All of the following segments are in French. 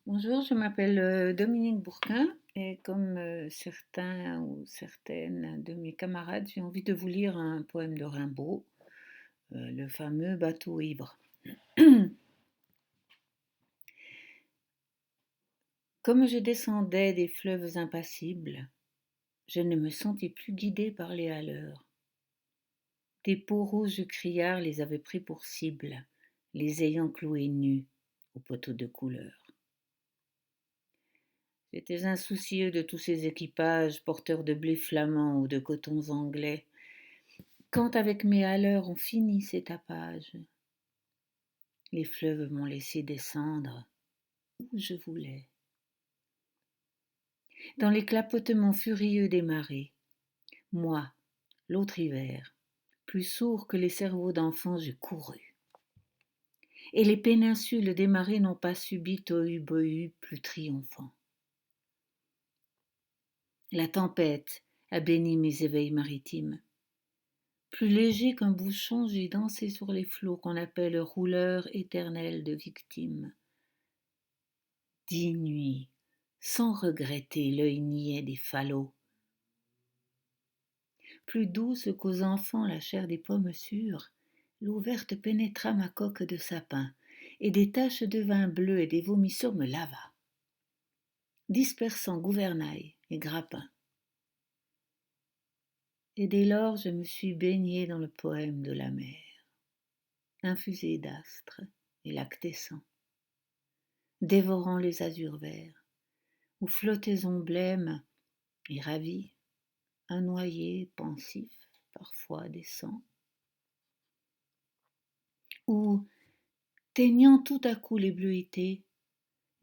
Bonjour, je m'appelle Dominique Bourquin et comme certains ou certaines de mes camarades, j'ai envie de vous lire un poème de Rimbaud, le fameux Bateau ivre. Comme je descendais des fleuves impassibles, je ne me sentis plus guidée par les haleurs. Des peaux rouges criards les avaient pris pour cible, les ayant cloués nus au poteau de couleur. J'étais insoucieux de tous ces équipages porteurs de blé flamand ou de cotons anglais. Quand avec mes haleurs on finit ces tapages, les fleuves m'ont laissé descendre où je voulais. Dans les clapotements furieux des marées, moi, l'autre hiver, plus sourd que les cerveaux d'enfants, je courus. Et les péninsules des marées n'ont pas subi tohu-bohu plus triomphant. La tempête a béni mes éveils maritimes. Plus léger qu'un bouchon, j'ai dansé sur les flots qu'on appelle rouleurs éternels de victimes. 10 nuits, sans regretter l'œil niais des falots. Plus douce qu'aux enfants la chair des pommes sûres, l'eau verte pénétra ma coque de sapin, et des taches de vin bleu et des vomissures me lava, dispersant gouvernail et grappin. Et dès lors je me suis baignée dans le poème de la mer, infusée d'astres et lactescents, dévorant les azurs verts, où flottaison blême et ravie, un noyer pensif parfois descend, où, teignant tout à coup les bleuités,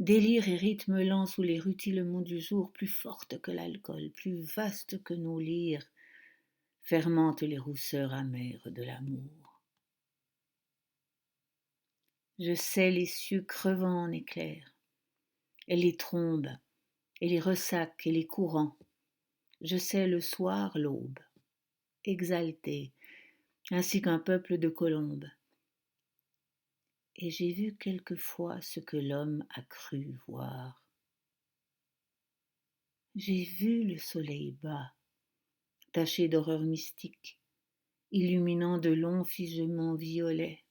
délire et rythme lent sous les rutilements du jour, plus forte que l'alcool, plus vaste que nos lyres, fermentent les rousseurs amères de l'amour. Je sais les cieux crevant en éclairs, et les trombes, et les ressacs, et les courants. Je sais le soir, l'aube, exaltée, ainsi qu'un peuple de colombes. Et j'ai vu quelquefois ce que l'homme a cru voir. J'ai vu le soleil bas, taché d'horreurs mystiques, illuminant de longs figements violets,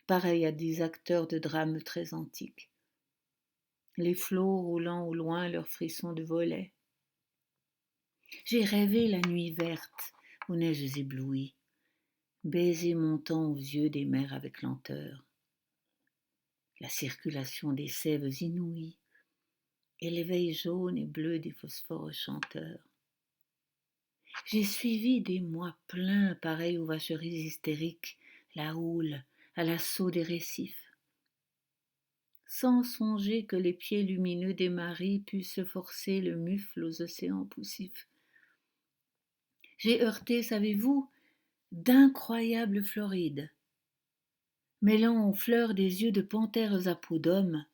pareils à des acteurs de drames très antiques, les flots roulant au loin leurs frissons de volets. J'ai rêvé la nuit verte, aux neiges éblouies, baiser montant aux yeux des mers avec lenteur, la circulation des sèves inouïes, et l'éveil jaune et bleu des phosphores chanteurs. J'ai suivi des mois pleins, pareils aux vacheries hystériques, la houle, à l'assaut des récifs, sans songer que les pieds lumineux des maris pussent forcer le mufle aux océans poussifs. J'ai heurté, savez-vous, d'incroyables Florides, mêlant aux fleurs des yeux de panthères à peau d'homme,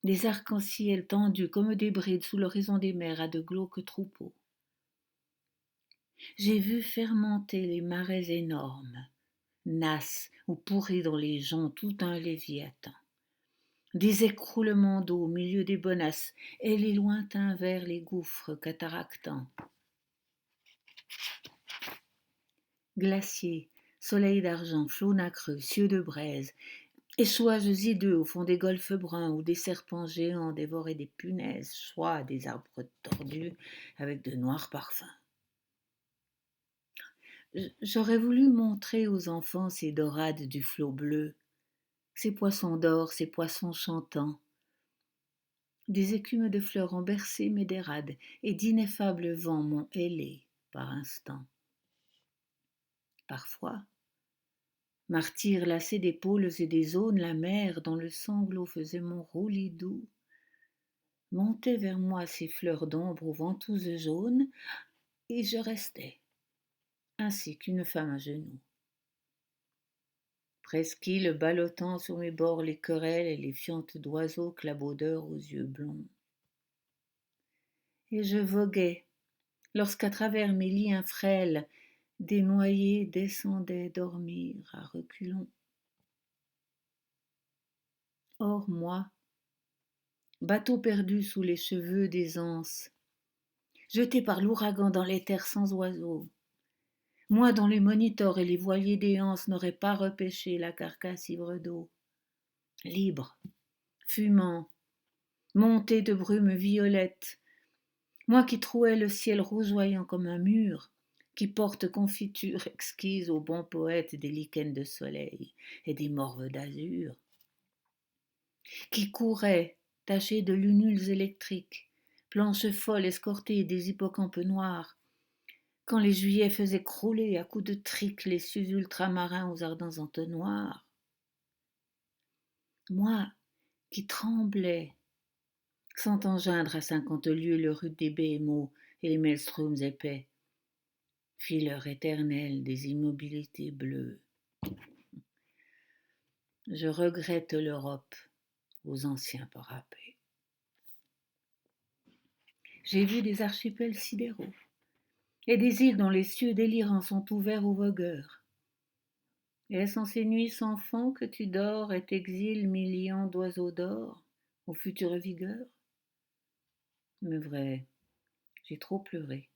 des arcs-en-ciel tendus comme des brides sous l'horizon des mers à de glauques troupeaux. J'ai vu fermenter les marais énormes, nasses ou pourris dans les joncs tout un léviathan, des écroulements d'eau au milieu des bonasses et les lointains vers les gouffres cataractants. Glaciers, soleils d'argent, flots nacreux, cieux de braise, échouages hideux au fond des golfes bruns où des serpents géants dévoraient des punaises, soit des arbres tordus avec de noirs parfums. J'aurais voulu montrer aux enfants ces dorades du flot bleu, ces poissons d'or, ces poissons chantants. Des écumes de fleurs ont bercé mes dérades, et d'ineffables vents m'ont ailé par instants. Parfois, martyr lassé des pôles et des zones, la mer, dont le sanglot faisait mon roulis doux, montait vers moi ses fleurs d'ombre aux ventouses jaunes, et je restais, ainsi qu'une femme à genoux. Presqu'île ballottant sur mes bords les querelles et les fientes d'oiseaux clabaudeurs aux yeux blonds. Et je voguais, lorsqu'à travers mes liens frêles, des noyés descendaient dormir à reculons. Or moi, bateau perdu sous les cheveux des anses, jeté par l'ouragan dans les terres sans oiseaux. Moi dont les monitors et les voiliers des anses n'auraient pas repêché la carcasse ivre d'eau. Libre, fumant, monté de brumes violettes, moi qui trouais le ciel rougeoyant comme un mur, qui porte confiture exquise aux bons poètes des lichens de soleil et des morves d'azur, qui courait, taché de lunules électriques, planches folles escortées des hippocampes noirs, quand les juillets faisaient crouler à coups de trique les cieux ultramarins aux ardents entonnoirs. Moi qui tremblais, sans engeindre à 50 lieues le rude des BMO et les maelstroms épais, fileur éternelle des immobilités bleues. Je regrette l'Europe aux anciens parapets. J'ai vu des archipels sidéraux et des îles dont les cieux délirants sont ouverts aux vogueurs. Est-ce en ces nuits sans fond que tu dors et t'exiles millions d'oiseaux d'or aux futures vigueurs? Mais vrai, j'ai trop pleuré,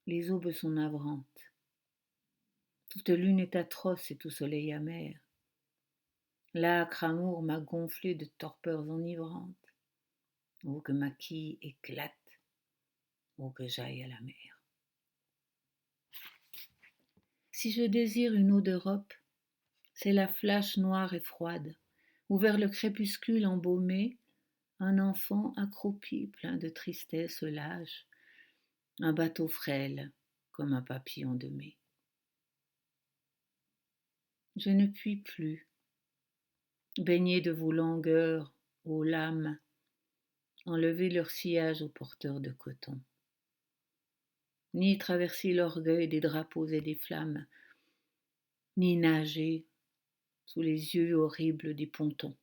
les aubes sont navrantes. Toute lune est atroce et tout soleil amer. L'âcre amour m'a gonflé de torpeurs enivrantes. Oh, que ma quille éclate, oh, que j'aille à la mer. Si je désire une eau d'Europe, c'est la flache noire et froide, où vers le crépuscule embaumé, un enfant accroupi plein de tristesse lâche, un bateau frêle comme un papillon de mai. Je ne puis plus, baigner de vos langueurs, ô lames, enlever leur sillage aux porteurs de coton, ni traverser l'orgueil des drapeaux et des flammes, ni nager sous les yeux horribles des pontons.